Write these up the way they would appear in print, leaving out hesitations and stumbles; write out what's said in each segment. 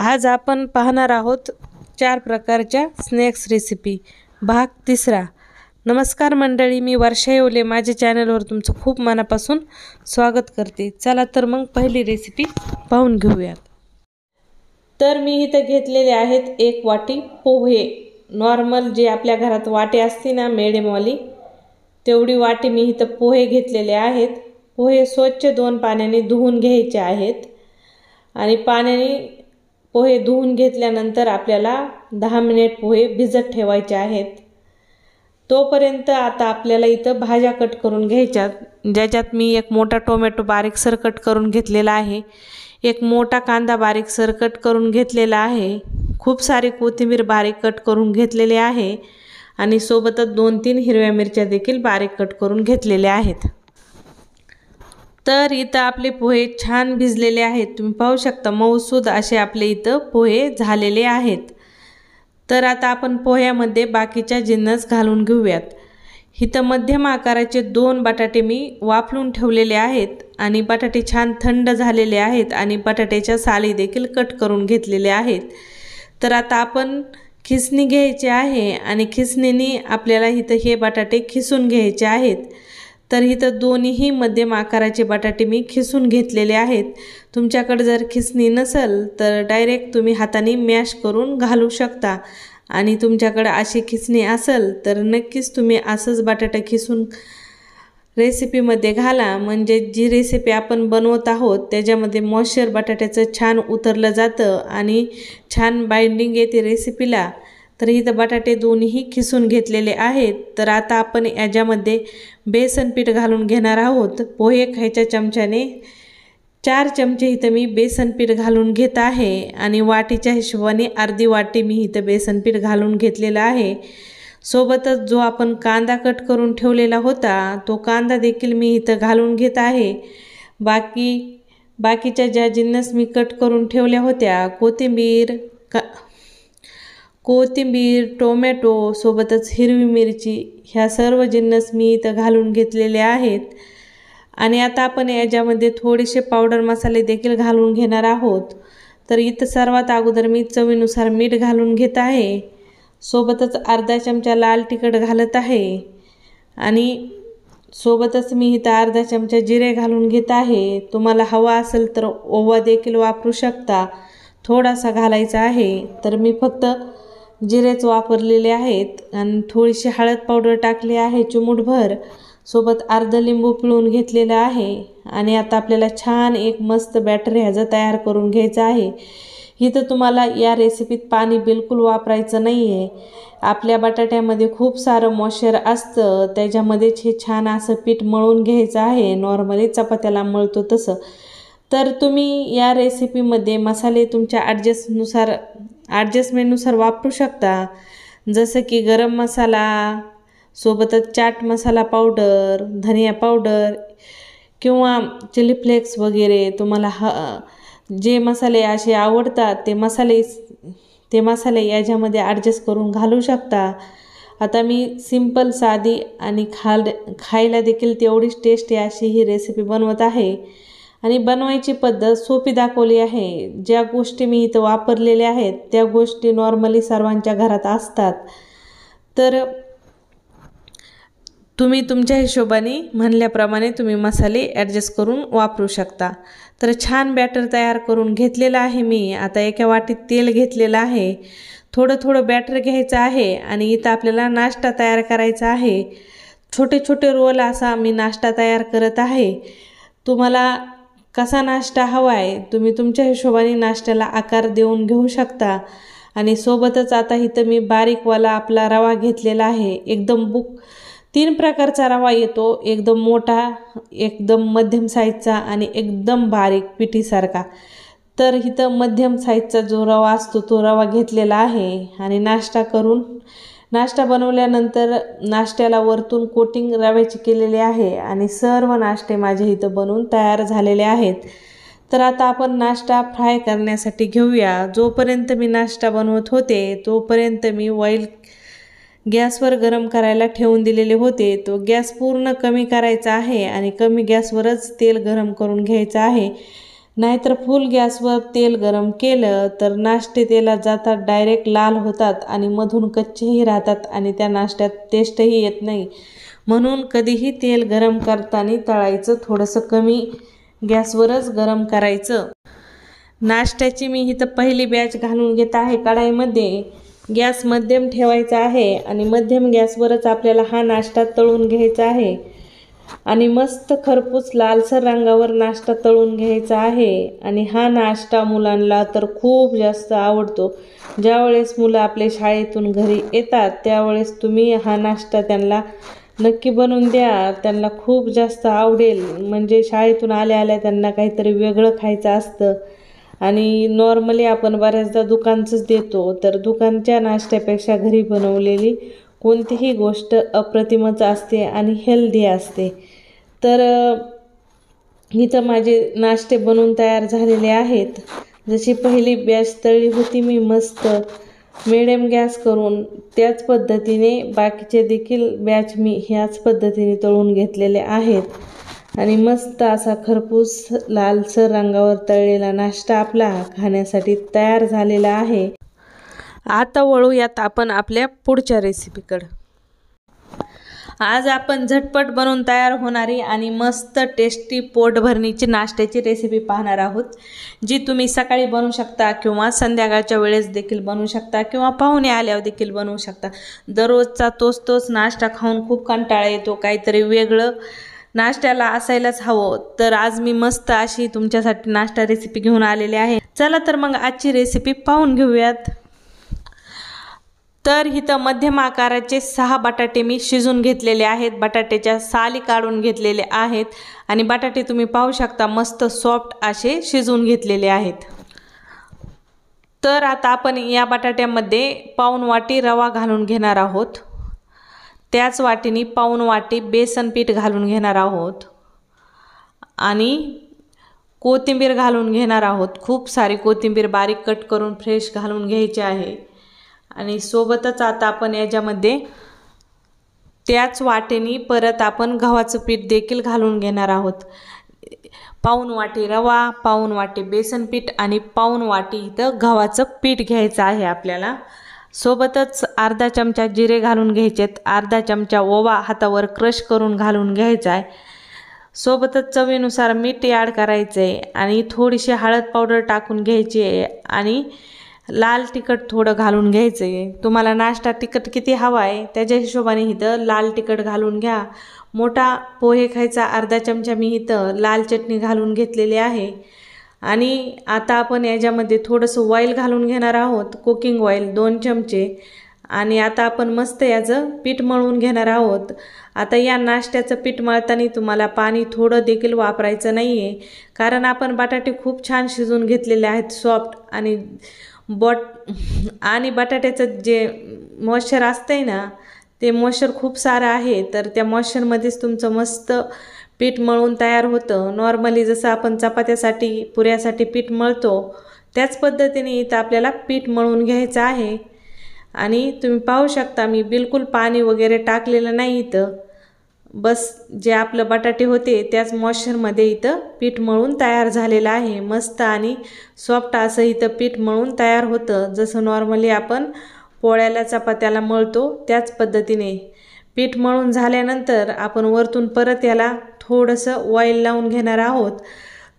आज आपण पाहणार आहोत 4 प्रकारच्या स्नॅक्स रेसिपी भाग 3. नमस्कार मंडळी, मी वर्षा येवले माझ्या चॅनलवर तुमचं खूप मनापासून स्वागत करते। चला तर मग पहिली रेसिपी पाहून घेऊयात। तर मी इथे घेतलेले आहेत 1 वाटी पोहे। नॉर्मल जे आपल्या घरात वाटी असते ना मिडियमवाली, तेवढी वाटी मी इथे पोहे घेतलेले आहेत। पोहे स्वच्छ 2 पाण्याने धुवून घ्यायचे आहेत आणि पाण्याने पोहे धुवून घेतल्यानंतर आपल्याला 10 मिनिट पोहे भिजत ठेवायचे आहेत। तोपर्यंत आता आपल्याला इथं भाज्या कट करून घ्यायच्या, ज्याच्यात मी 1 मोठा टोमॅटो बारीकसर कट करून घेतलेला आहे, 1 मोठा कांदा बारीकसर कट करून घेतलेला आहे, खूप सारी कोथिंबीर बारीक कट करून घेतलेली आहे आणि सोबतच 2-3 हिरव्या मिरच्या देखील बारीक कट करून घेतलेल्या आहेत। तर इथं आपले पोहे छान भिजलेले आहेत, तुम्ही पाहू शकता मऊसूद असे आपले इथं पोहे झालेले आहेत। तर आता आपण पोह्यामध्ये बाकीच्या जिन्नस घालून घेऊयात। इथं मध्यम आकाराचे 2 बटाटे मी वाफलून ठेवलेले आहेत आणि बटाटे छान थंड झालेले आहेत आणि बटाट्याच्या साली देखील कट करून घेतलेले आहेत। तर आता आपण खिसणी घ्यायची आहे आणि खिसणीने आपल्याला इथं हे बटाटे खिसून घ्यायचे आहेत। तर इथं दोन्हीही मध्यम आकाराचे बटाटे मी खिसून घेतलेले आहेत। तुमच्याकडे जर खिसणी नसेल तर डायरेक्ट तुम्ही हाताने मॅश करून घालू शकता आणि तुमच्याकडे अशी खिसणी असेल तर नक्कीच तुम्ही असंच बटाटा खिसून रेसिपीमध्ये घाला, म्हणजे जी रेसिपी आपण बनवत आहोत त्याच्यामध्ये मॉइश्चर बटाट्याचं छान उतरलं जातं आणि छान बाइंडिंग येते रेसिपीला। तर इथं बटाटे दोन्ही खिसून घेतलेले आहेत। तर आता आपण याच्यामध्ये बेसन पीठ घालून घेणार आहोत। पोहे खायच्या चमच्याने 4 चमचे इथं मी बेसन पीठ घालून घेत आहे आणि वाटीच्या हिशोबाने अर्धी वाटी मी इथं बेसन पीठ घालून घेतलेलं आहे। सोबतच जो आपण कांदा कट करून ठेवलेला होता तो कांदा देखील मी इथं घालून घेत आहे। बाकीच्या ज्या जिन्नस मी कट करून ठेवल्या होत्या, कोथिंबीर, टोमॅटो, सोबतच हिरवी मिरची, ह्या सर्व जिन्नस मी इथं घालून घेतलेले आहेत। आणि आता आपण याच्यामध्ये थोडेसे पावडर मसाले देखील घालून घेणार आहोत। तर इथं सर्वात अगोदर मी चवीनुसार मीठ घालून घेत आहे, सोबतच अर्धा चमचा लाल तिखट घालत आहे आणि सोबतच मी इथं अर्धा चमचा जिरे घालून घेत आहे। तुम्हाला हवा असेल तर ओवा देखील वापरू शकता, थोडासा घालायचा आहे। तर मी फक्त जिरेच वापरलेले आहेत आणि थोडीशी हळद पावडर टाकली आहे चिमूटभर, सोबत अर्ध लिंबू पिळून घेतलेलं आहे आणि आता आपल्याला छान एक मस्त बॅटर ह्याचं तयार करून घ्यायचं आहे। इथं तुम्हाला या रेसिपीत पाणी बिलकुल वापरायचं नाही आहे। आपल्या बटाट्यामध्ये खूप सारं मॉइश्चर असतं, त्याच्यामध्येच हे छान असं पीठ मळून घ्यायचं आहे, नॉर्मली चपात्याला मळतो तसं। तर तुम्ही या रेसिपीमध्ये मसाले तुमच्या ॲडजस्टमेंटनुसार वापरू शकता, जसं की गरम मसाला, सोबतच चाट मसाला पावडर, धनिया पावडर किंवा चिली फ्लेक्स वगैरे। तुम्हाला जे मसाले असे आवडतात ते मसाले याच्यामध्ये ॲडजस्ट करून घालू शकता। आता मी सिंपल, साधी आणि खायला देखील तेवढीच टेस्टी अशी ही रेसिपी बनवत आहे आणि बनवायची पद्धत सोपी दाखवली आहे। ज्या गोष्टी मी इथं वापरलेल्या आहेत त्या गोष्टी नॉर्मली सर्वांच्या घरात असतात, तर तुम्ही तुमच्या हिशोबाने म्हणल्याप्रमाणे तुम्ही मसाले ॲडजस्ट करून वापरू शकता। तर छान बॅटर तयार करून घेतलेलं आहे मी। आता एका वाटीत तेल घेतलेलं आहे, थोडं थोडं बॅटर घ्यायचं आहे आणि इथं आपल्याला नाश्ता तयार करायचा आहे। छोटे छोटे रोल असा मी नाश्ता तयार करत आहे। तुम्हाला कसा नाश्ता हवा आहे तुम्ही तुमच्या हिशोबाने नाश्त्याला आकार देऊन घेऊ शकता। आणि सोबतच आता इथं मी बारीकवाला आपला रवा घेतलेला आहे। एकदम 3 प्रकारचा रवा येतो, एकदम मोठा, एकदम मध्यम साईजचा आणि एकदम बारीक पिठीसारखा। तर इथं मध्यम साईजचा जो रवा असतो तो रवा घेतलेला आहे आणि नाश्ता बनवल्यानंतर नाश्त्याला वरतून कोटिंग रव्याची केलेली आहे आणि सर्व नाश्ते माझे इथं बनवून तयार झालेले आहेत। तर आता आपण नाश्ता फ्राय करण्यासाठी घेऊया। जोपर्यंत मी नाश्ता बनवत होते तोपर्यंत मी ऑइल गॅसवर गरम करायला ठेवून दिलेले होते। तो गॅस पूर्ण कमी करायचा आहे आणि कमी गॅसवरच तेल गरम करून घ्यायचं आहे। नाहीतर फुल गॅसवर तेल गरम केलं तर नाश्ते तेलात जातात, डायरेक्ट लाल होतात आणि मधून कच्चेही राहतात आणि त्या नाश्त्यात टेस्टही येत नाही. म्हणून कधीही तेल गरम करताना तळायचं थोडंसं कमी गॅसवरच गरम करायचं. नाश्त्याची मी इथं पहिली बॅच घालून घेत आहे कढाईमध्ये. गॅस मध्यम ठेवायचा आहे आणि मध्यम गॅसवरच आपल्याला हा नाश्ता तळून घ्यायचा आहे आणि मस्त खरपूस लालसर रंगावर नाश्ता तळून घ्यायचा आहे. आणि हा नाश्ता मुलांना तर खूप जास्त आवडतो. ज्यावेळेस मुलं आपल्या शाळेतून घरी येतात त्यावेळेस तुम्ही हा नाश्ता त्यांना नक्की बनवून द्या, त्यांना खूप जास्त आवडेल. म्हणजे शाळेतून आल्या आल्या त्यांना काहीतरी वेगळं खायचं असतं आणि नॉर्मली आपण बऱ्याचदा दुकानचंच देतो, तर दुकानच्या नाश्त्यापेक्षा घरी बनवलेली कोणतीही गोष्ट अप्रतिमच असते आणि हेल्दी असते. तर इथं माझे नाश्ते बनवून तयार झालेले आहेत. जशी पहिली बॅच तळली होती मी मस्त मिडियम गॅस करून, त्याच पद्धतीने बाकीचे देखील बॅच मी ह्याच पद्धतीने तळून घेतलेले आहेत आणि मस्त असा खरपूस लालसर रंगावर तळलेला नाश्ता आपला खाण्यासाठी तयार झालेला आहे. आता वळूयात आपण आपल्या पुढच्या रेसिपीकडे. आज आपण झटपट बनवून तयार होणारी आणि मस्त टेस्टी पोटभरणीची नाश्त्याची रेसिपी पाहणार आहोत, जी तुम्ही सकाळी बनवू शकता किंवा संध्याकाळच्या वेळेस देखील बनवू शकता किंवा पाहुणे आल्यावर देखील बनवू शकता. दररोजचा तोच नाश्ता खाऊन खूप कंटाळा येतो, काहीतरी वेगळं नाश्त्याला असायलाच हवं. तर आज मी मस्त अशी तुमच्यासाठी नाश्ता रेसिपी घेऊन आलेली आहे. चला तर मग आजची रेसिपी पाहून घेऊयात. तर इथं मध्यम आकाराचे 6 बटाटे मी शिजून घेतलेले आहेत. बटाट्याच्या साली काढून घेतलेले आहेत आणि बटाटे तुम्ही पाहू शकता मस्त सॉफ्ट असे शिजून घेतलेले आहेत. तर आता आपण या बटाट्यामध्ये पाऊण वाटी रवा घालून घेणार आहोत. त्याच वाटीने पाऊण वाटी बेसन पीठ घालून घेणार आहोत आणि कोथिंबीर घालून घेणार आहोत. खूप सारी कोथिंबीर बारीक कट करून फ्रेश घालून घ्यायची आहे. आणि सोबतच आता आपण याच्यामध्ये त्याच वाटीने परत आपण गव्हाचं पीठ देखील घालून घेणार आहोत. पाऊण वाटी रवा, पाऊण वाटी बेसन पीठ आणि पाऊण वाटी इथं गव्हाचं पीठ घ्यायचं आहे आपल्याला. सोबतच अर्धा चमचा जिरे घालून घ्यायचेत, अर्धा चमचा ओवा हातावर क्रश करून घालून घ्यायचा आहे. सोबतच चवीनुसार मीठ ॲड करायचं आहे आणि थोडीशी हळद पावडर टाकून घ्यायची आहे आणि लाल तिखट थोडं घालून घ्यायचं आहे. तुम्हाला नाश्ता तिखट किती हवा आहे त्याच्या हिशोबाने इथं लाल तिखट घालून घ्या. मोठा पोहे खायचा अर्धा चमचा मी इथं लाल चटणी घालून घेतलेली आहे. आणि आता आपण याच्यामध्ये थोडंसं ऑइल घालून घेणार आहोत, कुकिंग ऑइल 2 चमचे. आणि आता आपण मस्त याचं पीठ मळून घेणार आहोत. आता या नाश्त्याचं पीठ मळताना तुम्हाला पाणी थोडं देखील वापरायचं नाही आहे, कारण आपण बटाटे खूप छान शिजून घेतलेले आहेत सॉफ्ट. आणि बटाट्याचं जे मॉइश्चर असतंय ना, ते मॉइश्चर खूप सारं आहे, तर त्या मॉइश्चरमध्येच तुमचं मस्त पीठ मळून तयार होतं. नॉर्मली जसं आपण चपात्यासाठी पुऱ्यासाठी पीठ मळतो त्याच पद्धतीने इथं आपल्याला पीठ मळून घ्यायचं आहे. आणि तुम्ही पाहू शकता मी बिलकुल पाणी वगैरे टाकलेलं नाही इथं. बस जे आपलं बटाटे होते त्याच मॉइश्चरमध्ये इथं पीठ मळून तयार झालेलं आहे. मस्त आणि सॉफ्ट असं इथं पीठ मळून तयार होतं. जसं नॉर्मली आपण पोळ्याला चपात्याला मळतो त्याच पद्धतीने पीठ मळून झाल्यानंतर आपण वरतून परत याला थोडंसं ऑइल लावून घेणार आहोत.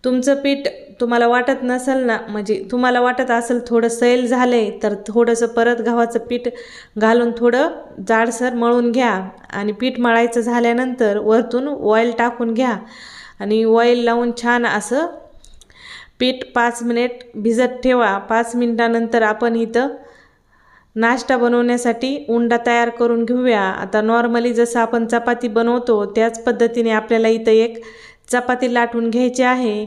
तुमचं पीठ तुम्हाला वाटत नसेल ना, म्हणजे तुम्हाला वाटत असेल थोडं सैल झालं आहे, तर थोडंसं परत गव्हाचं पीठ घालून थोडं जाडसर मळून घ्या. आणि पीठ मळायचं झाल्यानंतर वरतून ऑइल टाकून घ्या आणि ऑइल लावून छान असं पीठ 5 मिनिट भिजत ठेवा. 5 मिनिटानंतर आपण इथं नाश्ता बनवण्यासाठी उंडा तयार करून घेऊया. आता नॉर्मली जसं आपण चपाती बनवतो त्याच पद्धतीने आपल्याला इथं एक चपाती लाटून घ्यायची आहे.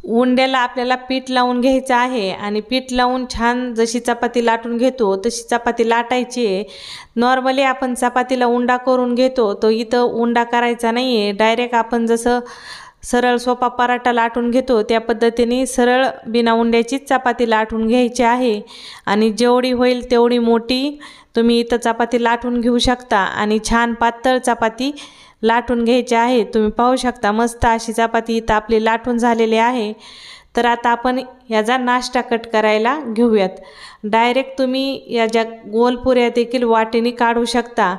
उंड्याला आपल्याला पीठ लावून घ्यायचं आहे आणि पीठ लावून छान जशी चपाती लाटून घेतो तशी चपाती लाटायची आहे. नॉर्मली आपण चपातीला उंडा करून घेतो, तो इथं उंडा करायचा नाही आहे. डायरेक्ट आपण जसं सरळ सोपा पराठा लाटून घेतो त्या पद्धतीने सरळ बिना उंड्याचीच चपाती लाटून घ्यायची आहे. आणि जेवढी होईल तेवढी मोठी तुम्ही इथं चपाती लाटून घेऊ शकता आणि छान पातळ चपाती लाटून घ्यायचे आहे। तुम्ही पाहू शकता मस्त अशी चपाती इथं आपली लाटून झालेली आहे। तर आता आपण याचा नाश्ता कट करायला घेऊयात। डायरेक्ट तुम्ही या ज्या गोल पुऱ्या देखील वाटीने काढू शकता।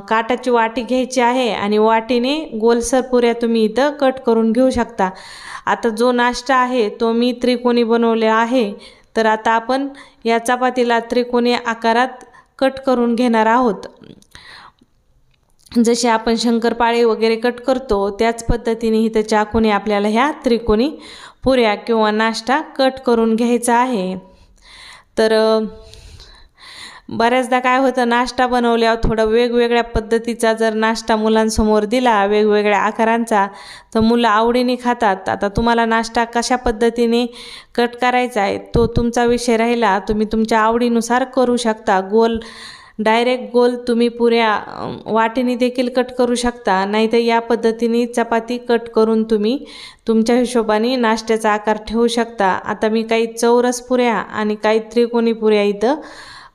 काटाची वाटी घ्यायची आहे आणि वाटीने गोलसर पुऱ्या तुम्ही इथं कट करून घेऊ शकता। आता जो नाश्ता आहे तो मी त्रिकोणी बनवला आहे। तर आता आपण या चपातीला त्रिकोणी आकारात कट करून घेणार आहोत। जसे आपण शंकरपाळे वगैरे कट करतो त्याच पद्धतीने इथं चाकूने आपल्याला ह्या त्रिकोणी पुऱ्या किंवा नाश्ता कट करून घ्यायचा आहे। तर बऱ्याचदा काय होतं, नाश्ता बनवल्यावर थोडं वेगवेगळ्या पद्धतीचा जर नाश्ता मुलांसमोर दिला वेगवेगळ्या आकारांचा तर मुलं आवडीने खातात। आता तुम्हाला नाश्ता कशा पद्धतीने कट करायचा आहे तो तुमचा विषय राहिला, तुम्ही तुमच्या आवडीनुसार करू शकता। डायरेक्ट गोल तुम्ही पुऱ्या वाटीने देखील कट करू शकता, नाहीतर या पद्धतीने चपाती कट करून तुम्ही तुमच्या हिशोबाने नाश्त्याचा आकार ठेवू शकता। आता मी काही चौरस पुऱ्या आणि काही त्रिकोणी पुऱ्या इथं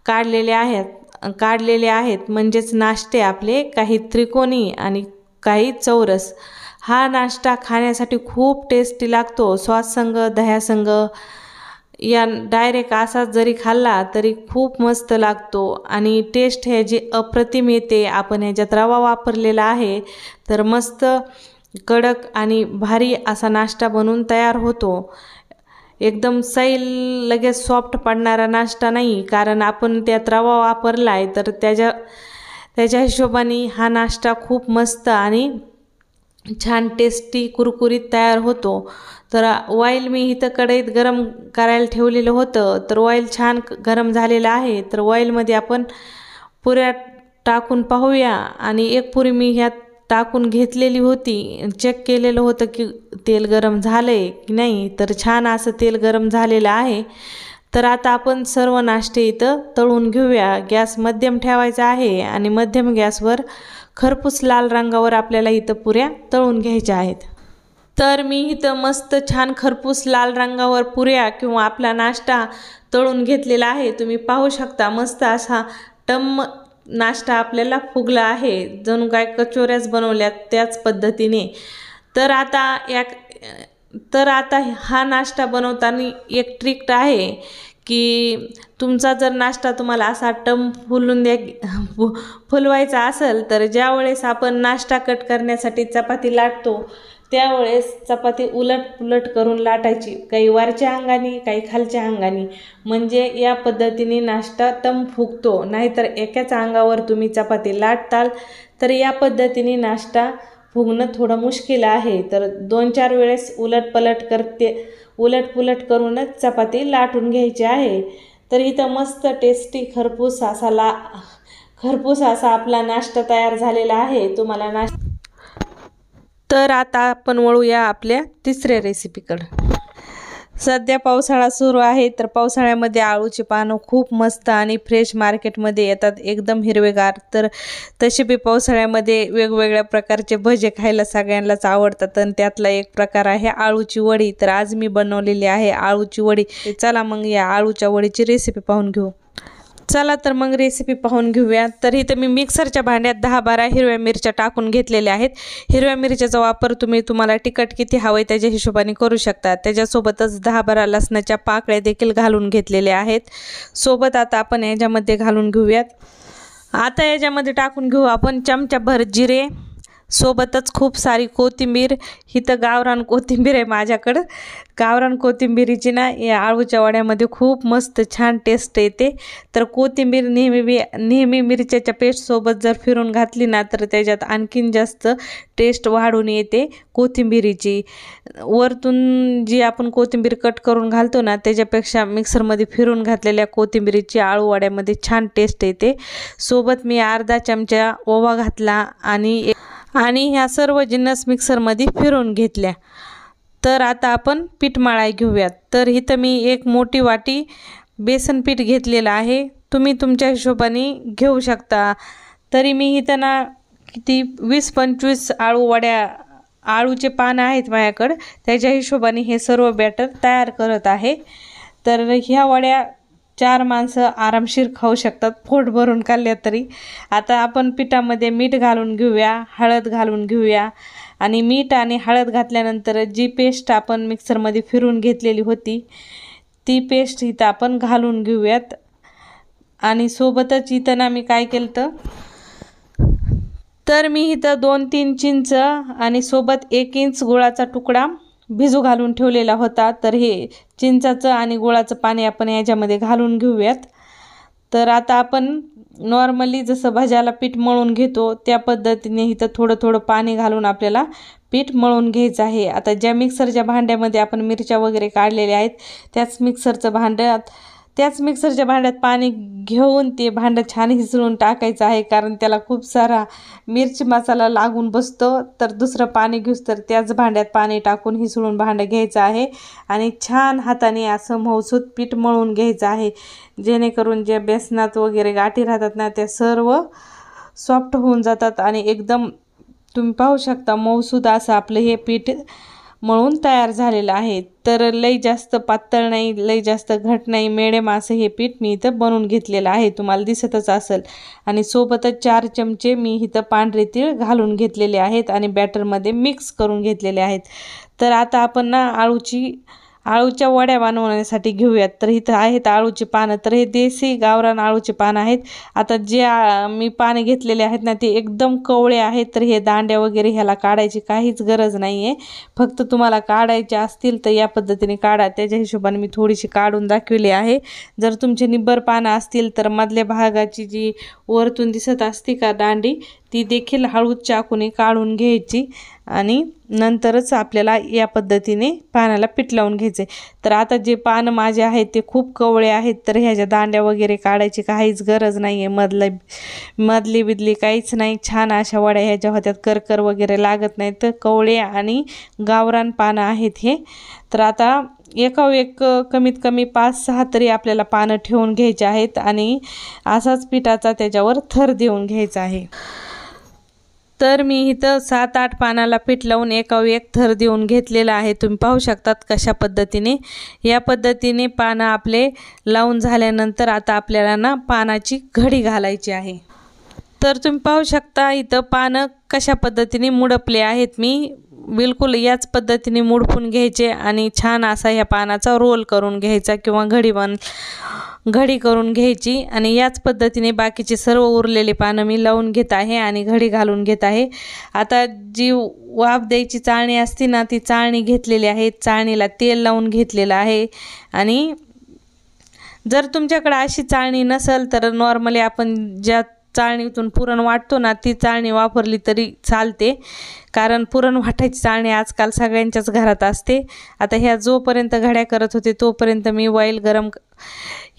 काढलेले आहेत म्हणजेच नाश्ते आपले काही त्रिकोणी आणि काही चौरस। हा नाश्ता खाण्यासाठी खूप टेस्टी लागतो, सॉससंग दह्यासंग या डायरेक्ट असाच जरी खाल्ला तरी खूप मस्त लागतो आणि टेस्ट ह्याची अप्रतिम येते। आपण ह्याच्यात रवा वापरलेला आहे तर मस्त कडक आणि भारी असा नाश्ता बनून तयार होतो। एकदम सैल लगेच सॉफ्ट पडणारा नाश्ता नाही, कारण आपण त्यात रवा वापरला आहे तर त्याच्या हिशोबाने हा नाश्ता खूप मस्त आणि छान टेस्टी कुरकुरीत तयार होतो। तर ऑइल मी इथं कढईत गरम करायला ठेवलेलं होतं, तर ऑइल छान गरम झालेलं आहे। तर ऑइलमध्ये आपण पुऱ्या टाकून पाहूया आणि एक पुरी मी ह्यात टाकून घेतलेली होती, चेक केलेलं होतं की तेल गरम झालंय की नाही, तर छान असं तेल गरम झालेलं आहे। तर आता आपण सर्व नाश्ते इथं तळून घेऊया। गॅस मध्यम ठेवायचा आहे आणि मध्यम गॅसवर खरपूस लाल रंगावर आपल्याला इथं पुऱ्या तळून घ्यायच्या आहेत। तर मी इथं मस्त छान खरपूस लाल रंगावर पुऱ्या किंवा आपला नाश्ता तळून घेतलेला आहे। तुम्ही पाहू शकता मस्त असा टम्म नाश्ता आपल्याला फुगला आहे, जणू काय कचोऱ्याच बनवल्यात त्याच पद्धतीने। तर आता हा नाश्ता बनवताना एक ट्रिक आहे की तुमचा जर नाश्ता तुम्हाला असा फुलवायचा असेल तर ज्या वेळेस आपण नाश्ता कट करण्यासाठी चपाती लाटतो त्यावेळेस चपाती उलट पुलट करून लाटायची, काही वरच्या अंगाने काही खालच्या अंगाने, म्हणजे या पद्धतीने नाश्ता फुगतो। नाहीतर एकाच अंगावर तुम्ही चपाती लाटताल तर या पद्धतीने नाश्ता फुगणं थोडं मुश्किल आहे। तर 2-4 वेळेस उलट पुलट करूनच चपाती लाटून घ्यायची आहे। तर इथं मस्त टेस्टी खरपूस असा आपला नाश्ता तयार झालेला आहे। तुम्हाला तर आता आपण वळूया आपल्या तिसऱ्या रेसिपीकडे। सध्या पावसाळा सुरू आहे, तर पावसाळ्यामध्ये आळूची पानं खूप मस्त आणि फ्रेश मार्केटमध्ये येतात, एकदम हिरवेगार। तर तसे बी पावसाळ्यामध्ये वेगवेगळ्या प्रकारचे भजे खायला सगळ्यांनाच आवडतात आणि त्यातला एक प्रकार आहे आळूची वडी। तर आज मी बनवलेली आहे आळूची वडी। चला मग या आळूच्या वडीची रेसिपी पाहून घेऊ। चला तर मग रेसिपी पाहून घेऊया। तर इथं मी मिक्सरच्या भांड्यात 10-12 हिरव्या मिरच्या टाकून घेतलेल्या आहेत। हिरव्या मिरच्याचा वापर तुम्हाला तिखट किती हवंय त्याच्या हिशोबाने करू शकता। त्याच्यासोबतच 10-12 लसणाच्या पाकळ्या देखील घालून घेतलेल्या आहेत। सोबत आता आपण याच्यामध्ये घालून घेऊयात। आता याच्यामध्ये टाकून घेऊ आपण चमचाभर जिरे, सोबतच खूप सारी कोथिंबीर। इथं गावरान कोथिंबीर आहे माझ्याकडं। गावरान कोथिंबीरीची ना या आळूच्या वड्यामध्ये खूप मस्त छान टेस्ट येते। तर कोथिंबीर नेहमी मिरच्याच्या पेस्टसोबत जर फिरून घातली ना तर त्याच्यात आणखीन जास्त टेस्ट वाढून येते कोथिंबीरीची। वरतून जी आपण कोथिंबीर कट करून घालतो ना त्याच्यापेक्षा मिक्सरमध्ये फिरून घातलेल्या कोथिंबीरीची आळू वड्यामध्ये छान टेस्ट येते। सोबत मी अर्धा चमचा ओवा घातला आणि ह्या सर्व जिन्नस मिक्सरमध्ये फिरून घेतल्या। तर आता आपण पीठ मळाय घेऊयात। तर इथं मी एक मोठी वाटी बेसन पीठ घेतलेलं आहे, तुम्ही तुमच्या हिशोबाने घेऊ शकता। तरी मी इथं ना किती 20-25 आळूचे पानं आहेत माझ्याकडं, त्याच्या हिशोबाने हे सर्व बॅटर तयार करत आहे। तर ह्या वड्या 4 माणसं आरामशीर खाऊ शकतात, पोट भरून खाल्ल्या तरी. आता आपण पिठामध्ये मीठ घालून घेऊया, हळद घालून घेऊया आणि मीठ आणि हळद घातल्यानंतर जी पेस्ट आपण मिक्सरमध्ये फिरून घेतलेली होती ती पेस्ट इथं आपण घालून घेऊयात. आणि सोबतच इथं ना मी काय केलं तर मी इथं 2-3 चिंच आणि सोबत 1 इंच गुळाचा तुकडा भिजू घालून ठेवलेला होता. तर हे चिंचाचं आणि गुळाचं पाणी आपण याच्यामध्ये घालून घेऊयात. तर आता आपण नॉर्मली जसं भज्याला पीठ मळून घेतो त्या पद्धतीने इथं थोडं थोडं पाणी घालून आपल्याला पीठ मळून घ्यायचं आहे. आता ज्या मिक्सरच्या भांड्यामध्ये आपण मिरच्या वगैरे काढलेल्या आहेत त्याच मिक्सरच्या भांड्यात पाणी घेऊन ते भांडं छान हिसळून टाकायचं आहे, कारण त्याला खूप सारा मिरची मसाला लागून बसतो. तर दुसरं पाणी घेऊस तर त्याच भांड्यात पाणी टाकून हिसळून भांडं घ्यायचं आहे आणि छान हाताने असं मऊसूत पीठ मळून घ्यायचं आहे, जेणेकरून जे बेसनात वगैरे गाठी राहतात ना त्या सर्व सॉफ्ट होऊन जातात आणि एकदम तुम्ही पाहू शकता मऊसूत असं आपलं हे पीठ मळून तयार झालेलं आहे. तर लई जास्त पातळ नाही, लई जास्त घट नाही, मिडियम असं हे पीठ मी इथं बनवून घेतलेलं आहे, तुम्हाला दिसतच असेल. आणि सोबतच 4 चमचे मी इथं पांढरे तीळ घालून घेतलेले आहेत आणि बॅटरमध्ये मिक्स करून घेतलेले आहेत. तर आता आपण ना आळूच्या वड्या बनवण्यासाठी घेऊयात. तर इथं आहेत आळूची पानं, तर हे देसी गावरान आळूचे पानं आहेत. आता जे मी पाने घेतलेले आहेत ना ते एकदम कवळे आहेत, तर हे दांड्या वगैरे ह्याला काढायची काहीच गरज नाही आहे. फक्त तुम्हाला काढायचे असतील तर या पद्धतीने काढा, त्याच्या हिशोबाने मी थोडीशी काढून दाखवली आहे. जर तुमचे निब्बर पानं असतील तर मधल्या भागाची जी वरतून दिसत असते का दांडी ती देखील हळूच चाकूने काढून घ्यायची आणि नंतरच आपल्याला या पद्धतीने पानाला पीठ लावून घ्यायचे. तर आता जे पानं माझे आहेत ते खूप कवळे आहेत, तर ह्याच्या दांड्या वगैरे काढायची काहीच गरज नाही आहे. मधली बिदली काहीच नाही, छान अशा वड्या ह्याच्या होत्यात, करकर वगैरे लागत नाही. तर कवळे आणि गावरान पानं आहेत हे. तर आता एक कमीत कमी 5-6 तरी आपल्याला पानं ठेवून घ्यायचे आहेत आणि असाच पिठाचा त्याच्यावर थर देऊन घ्यायचा आहे. तर मी इथं 7-8 पानाला पीठ लावून एक थर देऊन घेतलेला आहे. तुम्ही पाहू शकतात कशा पद्धतीने. या पद्धतीने पानं आपले लावून झाल्यानंतर आता आपल्याला ना पानाची घडी घालायची आहे. तर तुम्ही पाहू शकता इथं पानं कशा पद्धतीने मुडपले आहेत. मी बिलकुल याच पद्धतीने मुडपून घ्यायचे आणि छान असा ह्या पानाचा रोल करून घ्यायचा किंवा घडी करून घ्यायची आणि याच पद्धतीने बाकीचे सर्व उरलेले पानं मी लावून घेत आहे आणि घडी घालून घेत आहे. आता जी वाफ द्यायची चाळणी असते ना ती चाळणी घेतलेली आहे, चाळणीला तेल लावून घेतलेलं आहे. आणि जर तुमच्याकडे अशी चाळणी नसेल तर नॉर्मली आपण ज्या चाळणीतून पुरण वाटतो ना ती चाळणी वापरली तरी चालते, कारण पुरण वाटायची चाळणी आजकाल सगळ्यांच्याच घरात असते. आता ह्या जोपर्यंत घड्या करत होते तोपर्यंत मी ऑइल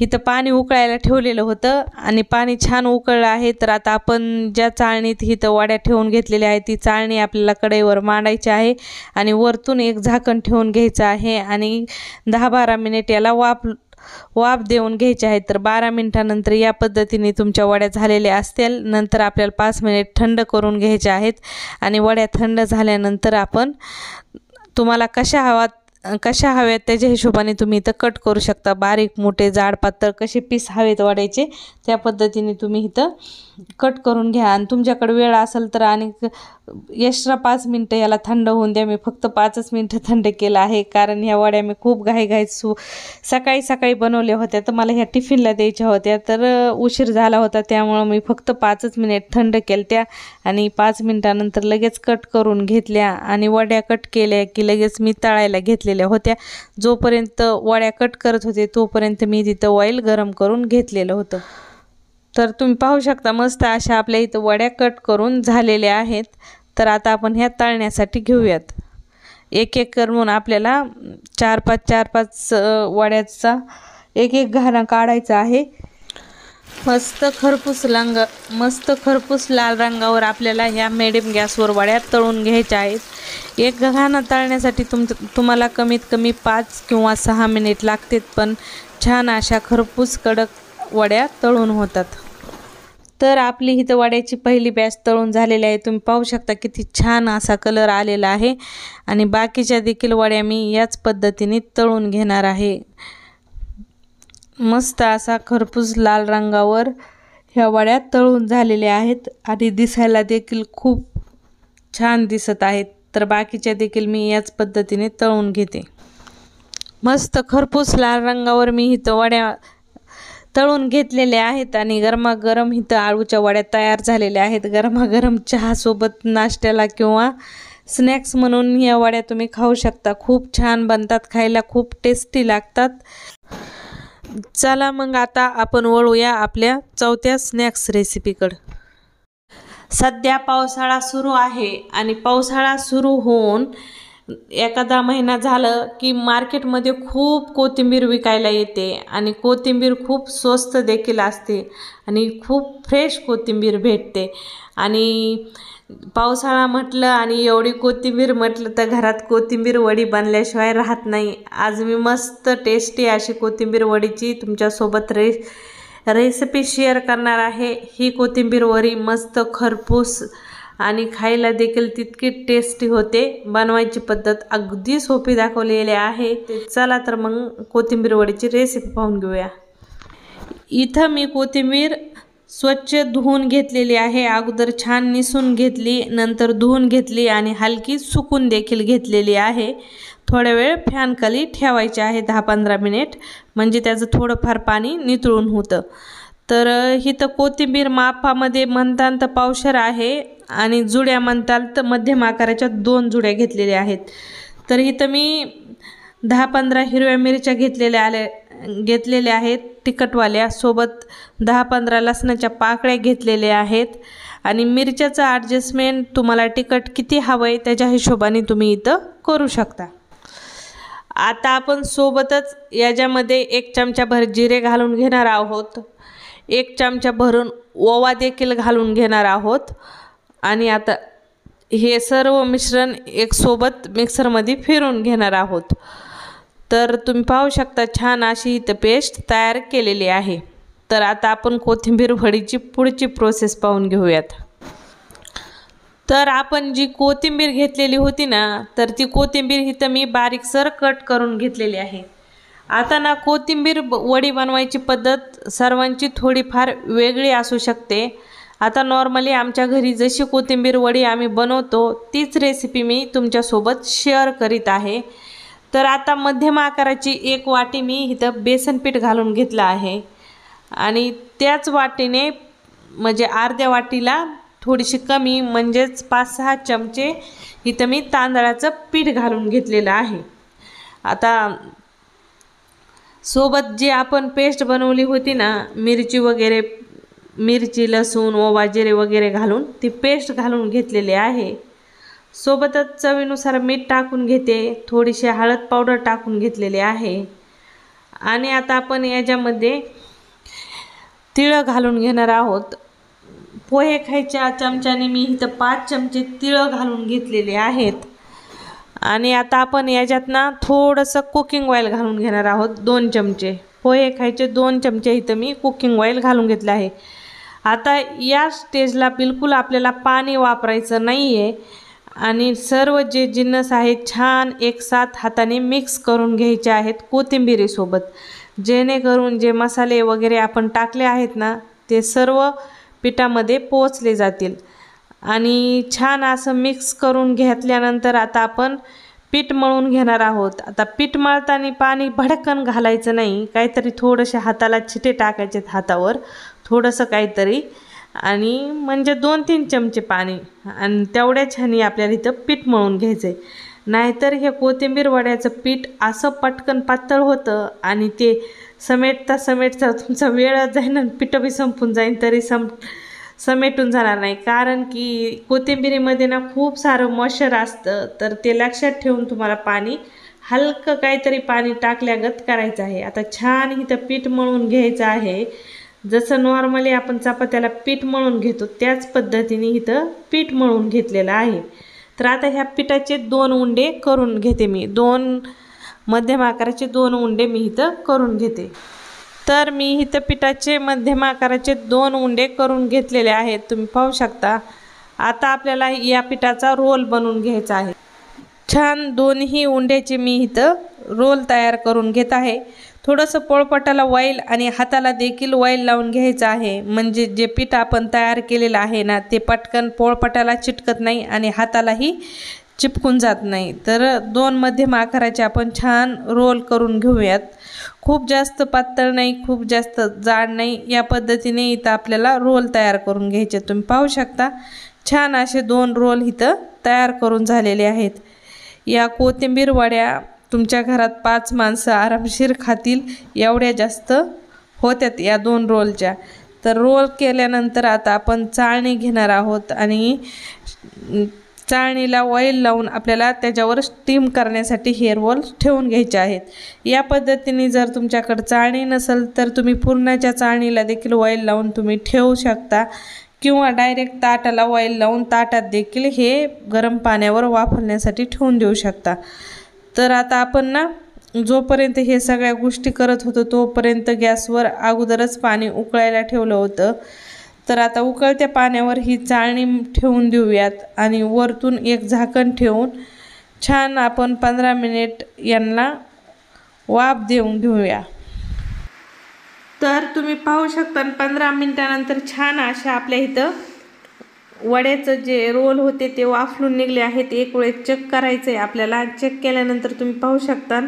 इथं पाणी उकळायला ठेवलेलं होतं आणि पाणी छान उकळलं आहे. तर आता आपण ज्या चाळणीत इथं वड्या ठेवून घेतलेल्या आहेत ती चाळणी आपल्याला कढईवर मांडायची आहे आणि वरतून एक झाकण ठेवून घ्यायचं आहे आणि 10-12 मिनिट याला वाफ देऊन घ्यायचे आहेत. तर 12 मिनिटानंतर या पद्धतीने तुमच्या वड्या झालेल्या असतील. नंतर आपल्याला 5 मिनिट थंड करून घ्यायचे आहेत आणि वड्या थंड झाल्यानंतर आपण तुम्हाला कशा हव्यात त्याच्या हिशोबाने तुम्ही इथं कट करू शकता. बारीक मोठे जाड पातळ कसे पीस हवेत वड्याचे त्या पद्धतीने तुम्ही इथं कट करून घ्या. आणि तुमच्याकडे वेळ असेल तर आणि एक्स्ट्रा 5 मिनटं याला थंड होऊन द्या. मी फक्त 5च मिनटं थंड केलं आहे, कारण ह्या वड्या मी खूप घाईघाईत सकाळी बनवल्या होत्या, तर मला ह्या टिफिनला द्यायच्या होत्या, तर उशीर झाला होता, त्यामुळं मी फक्त 5च मिनिट थंड केल्या त्या आणि 5 मिनिटानंतर लगेच कट करून घेतल्या आणि वड्या कट केल्या की लगेच मी तळायला घेतलेल्या होत्या. जोपर्यंत वड्या कट करत होते तोपर्यंत मी तिथं ऑइल गरम करून घेतलेलं होतं. तर तुम्ही पाहू शकता मस्त अशा आपल्या इथं वड्या कट करून झालेल्या आहेत. तर आता आपण ह्या तळण्यासाठी घेऊयात. एक करून आपल्याला 4-5 वड्याचा एक घाणा काढायचा आहे. मस्त खरपूस लाल रंगावर आपल्याला ह्या मिडियम गॅसवर वड्या तळून घ्यायच्या आहेत. एक घाणा तळण्यासाठी तुम्हाला कमीत कमी 5 किंवा 6 मिनिट लागतात, पण छान अशा खरपूस कडक वड्या तळून होतात. तर आपली इथं वड्याची पहिली बॅच तळून झालेली आहे. तुम्ही पाहू शकता किती छान असा कलर आलेला आहे आणि बाकीच्या देखील वड्या मी याच पद्धतीने तळून घेणार आहे. मस्त असा खरपूस लाल रंगावर ह्या वड्या तळून झालेल्या आहेत आणि दिसायला देखील खूप छान दिसत आहेत। तर बाकीच्या देखील मी याच पद्धतीने तळून घेते। मस्त खरपूस लाल रंगावर मी इथं वड्या तळून घेतलेल्या आहेत आणि गरमागरम इथं आळूच्या वड्या तयार झालेल्या आहेत। गरमागरम चहा सोबत नाश्त्याला किंवा स्नॅक्स म्हणून या वड्या तुम्ही खाऊ शकता। खूप छान बनतात, खायला खूप टेस्टी लागतात। चला मग आता आपण वळूया आपल्या चौथ्या स्नॅक्स रेसिपीकडे। सध्या पावसाळा सुरू आहे आणि पावसाळा सुरू होऊन एखादा महिना झालं की मार्केटमध्ये खूप कोथिंबीर विकायला येते आणि कोथिंबीर खूप स्वस्त देखील असते आणि खूप फ्रेश कोथिंबीर भेटते। आणि पावसाळा म्हटलं आणि एवढी कोथिंबीर म्हटलं तर घरात कोथिंबीर वडी बनल्याशिवाय राहत नाही। आज मी मस्त टेस्टी अशी कोथिंबीर वडीची तुमच्यासोबत रेसिपी शेअर करणार आहे। ही कोथिंबीर वडी मस्त खरपूस आणि खायला देखील तितकी टेस्टी होते। बनवायची पद्धत अगदी सोपी दाखवलेली आहे। चला तर मग कोथिंबीर वडीची रेसिपी पाहून घेऊया। इथं मी कोथिंबीर स्वच्छ धुवून घेतलेली आहे। अगोदर छान निसून घेतली, नंतर धुवून घेतली आणि हलकी सुकून देखील घेतलेली आहे। थोडा वेळ फॅन खाली ठेवायचे आहे 10-15 मिनिट, म्हणजे त्याचं थोडंफार पाणी नितळून होतं। तर इथं कोथिंबीर मापामध्ये म्हणताल तर पावशेर आहे आणि जुड्या म्हणताल तर मध्यम आकाराच्या 2 जुड्या घेतलेल्या आहेत। तर इथं मी 10-15 हिरव्या मिरच्या घेतलेल्या आहेत तिखटवाल्या, सोबत 10-15 लसणाच्या पाकळ्या घेतलेल्या आहेत आणि मिरच्याचं ॲडजस्टमेंट तुम्हाला तिखट किती हवंय त्याच्या हिशोबाने तुम्ही इथं करू शकता। आता आपण सोबतच याच्यामध्ये 1 चमचाभर जिरे घालून घेणार आहोत, 1 चमचा भरून ओवा देखील घालून घेणार आहोत आणि आता हे सर्व मिश्रण एक सोबत मिक्सरमध्ये फिरवून घेणार आहोत। तर तुम्ही पाहू शकता छान अशी इथं पेस्ट तयार केलेली आहे। तर आता आपण कोथिंबीर वडीची पुढची प्रोसेस पाहून घेऊयात। तर आपण जी कोथिंबीर घेतलेली होती ना, तर ती कोथिंबीर इथं मी बारीकसर कट करून घेतलेली आहे। आता ना कोथिंबीर वडी बनवायची पद्धत सर्वांची थोडीफार वेगळी असू शकते। आता नॉर्मली आमच्या घरी जशी कोथिंबीर वडी आम्ही बनवतो तीच रेसिपी मी तुमच्यासोबत शेअर करीत आहे। तर आता मध्यम आकाराची 1 वाटी मी इथं बेसन पीठ घालून घेतलं आहे आणि त्याच वाटीने म्हणजे अर्ध्या वाटीला थोडीशी कमी म्हणजेच 5-6 चमचे इथं मी तांदळाचं पीठ घालून घेतलेलं आहे। आता सोबत जी आपण पेस्ट बनवली होती ना, मिरची लसूण ओवा जिरे वगैरे घालून ती पेस्ट घालून घेतलेली आहे। सोबतच चवीनुसार मीठ टाकून घेते, थोडीशी हळद पावडर टाकून घेतलेली आहे आणि आता आपण याच्यामध्ये तिळ घालून घेणार आहोत। पोहे खायच्या चमच्याने मी इथं 5 चमचे तिळ घालून घेतलेले आहेत आणि आता आपण याच्यात ना थोडंसं कुकिंग ऑइल घालून घेणार आहोत 2 चमचे। पोहे खायचे 2 चमचे इथं मी कुकिंग ऑइल घालून घेतलं आहे। आता या स्टेजला बिलकुल आपल्याला पाणी वापरायचं नाही आहे आणि सर्व जे जिन्नस आहेत छान एकसाथ हाताने मिक्स करून घ्यायचे आहेत कोथिंबीरीसोबत, जेणेकरून जे मसाले वगैरे आपण टाकले आहेत ना ते सर्व पिठामध्ये पोचले जातील। आणि छान असं मिक्स करून घेतल्यानंतर आता आपण पीठ मळून घेणार आहोत। आता पीठ मळताना पाणी भडकन घालायचं नाही, काहीतरी थोडेसे हाताला छिटे टाकायचे हातावर थोडंसं काहीतरी, आणि म्हणजे 2-3 चमचे पाणी आणि तेवढ्या छानी आपल्याला इथं पीठ मळून घ्यायचं आहे। नाहीतर हे कोथिंबीर वड्याचं पीठ असं पटकन पातळ होतं आणि ते समेटता तुमचा वेळ जाईन आणि पीठ बी संपून जाईन तरी समेटून जाणार नाही, कारण की कोथिंबीरीमध्ये ना खूप सारं मॉइश्चर असतं। तर ते लक्षात ठेवून तुम्हाला पाणी हलकं काहीतरी पाणी टाकल्यागत करायचं आहे। आता छान इथं पीठ मळून घ्यायचं आहे, जसं नॉर्मली आपण चपात्याला पीठ मळून घेतो त्याच पद्धतीने इथं पीठ मळून घेतलेलं आहे। तर आता ह्या पिठाचे 2 उंडे करून घेते मी, 2 मध्यम आकाराचे 2 उंडे मी इथं करून घेते। तर मी इथं पिठाचे मध्यम आकाराचे 2 उंडे करून घेतलेले आहेत, तुम्ही पाहू शकता। आता आपल्याला या पिठाचा रोल बनवून घ्यायचा आहे। छान दोन्ही उंड्याचे मी इथं रोल तयार करून घेत आहे। थोडंसं पोळपाटाला ऑइल आणि हाताला देखील ऑइल लावून घ्यायचं आहे, म्हणजे जे पीठ आपण तयार केलेलं आहे ना ते पटकन पोळपाटाला चिटकत नाही आणि हातालाही चिपकून जात नाही। तर 2 मध्यम आकाराचे आपण छान रोल करून घेऊयात। खूप जास्त पातळ नाही, खूप जास्त जाड नाही, या पद्धतीने इथं आपल्याला रोल तयार करून घ्यायचे। तुम्ही पाहू शकता छान असे 2 रोल इथं तयार करून झालेले आहेत। या कोथिंबीर वड्या तुमच्या घरात 5 माणसं आरामशीर खातील एवढ्या जास्त होत्यात या 2 रोलच्या। तर रोल केल्यानंतर आता आपण चाळणी घेणार आहोत आणि चाळणीला ऑइल लावून आपल्याला त्याच्यावर स्टीम करण्यासाठी हे रोल ठेवून घ्यायचे आहेत। या पद्धतीने जर तुमच्याकडे चाळणी नसेल तर तुम्ही पुरणाच्या चाळणीला देखील ऑइल लावून तुम्ही ठेवू शकता किंवा डायरेक्ट ताटाला ऑइल लावून ताटात देखील हे गरम पाण्यावर वाफरण्यासाठी ठेवून देऊ शकता। तर आता आपण ना जोपर्यंत हे सगळ्या गोष्टी करत होतो तोपर्यंत गॅसवर अगोदरच पाणी उकळायला ठेवलं होतं। तर आता उकळत्या पाण्यावर ही चाळणी ठेवून देऊयात आणि वरतून एक झाकण ठेवून छान आपण 15 मिनिट यांना वाफ देऊन घेऊया। तर तुम्ही पाहू शकता 15 मिनिटानंतर छान अशा आपल्या इथं वड्याचं जे रोल होते ते वाफलून निघले आहेत। एक वेळ चेक करायचं आहे आपल्याला। चेक केल्यानंतर तुम्ही पाहू शकता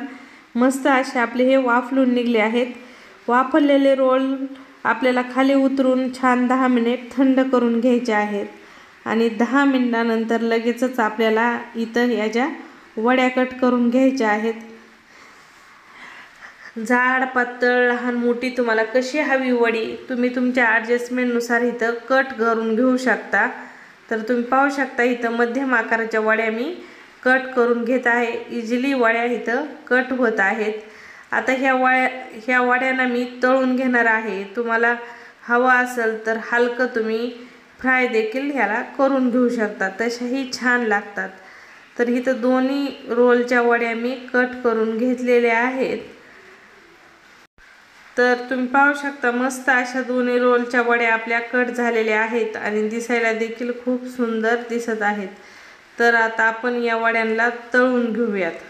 मस्त असे आपले हे वाफलून निघले आहेत। वाफलेले रोल आपल्याला खाली उतरून छान 10 मिनिट थंड करून घ्यायचे आहेत आणि 10 मिनिटानंतर लगेचच आपल्याला इथं याच्या वड्या कट करून घ्यायच्या आहेत। जाड, पातळ, लहान, मोठी तुम्हाला कशी हवी वडी तुम्ही तुमच्या ॲडजस्टमेंटनुसार इथं कट करून घेऊ शकता। तर तुम्ही पाहू शकता इथं मध्यम आकाराच्या वड्या मी कट करून घेत आहे। इझिली वड्या इथं कट होत आहेत। आता ह्या वड्यांना मी तळून घेणार आहे। तुम्हाला हवा असेल तर हलकं तुम्ही फ्राय देखील ह्याला करून घेऊ शकता, तशाही छान लागतात। तर इथं दोन्ही रोलच्या वड्या मी कट करून घेतलेल्या आहेत। तर तुम्ही पाहू शकता मस्त अशा दोन्ही रोलच्या वड्या आपल्या कट झालेल्या आहेत आणि दिसायला देखील खूप सुंदर दिसत आहेत। तर आता आपण या वड्यांना तळून घेऊयात।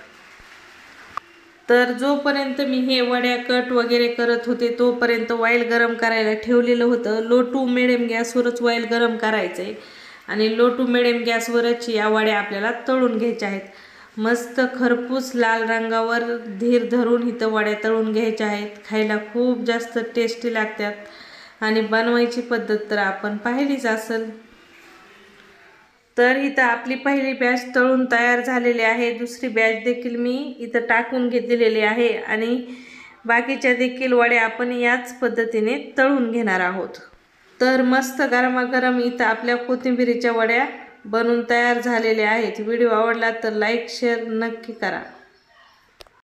तर जोपर्यंत मी हे वड्या कट वगैरे करत होते तोपर्यंत ऑइल गरम करायला ठेवलेलं होतं। लो टू मिडियम गॅसवरच ऑइल गरम करायचं आहे आणि लो टू मिडियम गॅसवरच या वड्या आपल्याला तळून घ्यायच्या आहेत। मस्त खरपूस लाल रंगावर धीर धरून इथं वड्या तळून घ्यायच्या आहेत। खायला खूप जास्त टेस्टी लागतात आणि बनवायची पद्धत तर आपण पाहिलीच असेल। तर इथं आपली पहिली बॅच तळून तयार झालेली आहे। दुसरी बॅच देखील मी इथं टाकून घेतलेली आहे आणि बाकीच्या देखील वड्या आपण याच पद्धतीने तळून घेणार आहोत। तर मस्त गरमागरम इथं आपल्या कोथिंबीरीच्या वड्या बनून तयार झालेल्या आहेत। व्हिडिओ आवडला तर लाईक शेअर नक्की करा।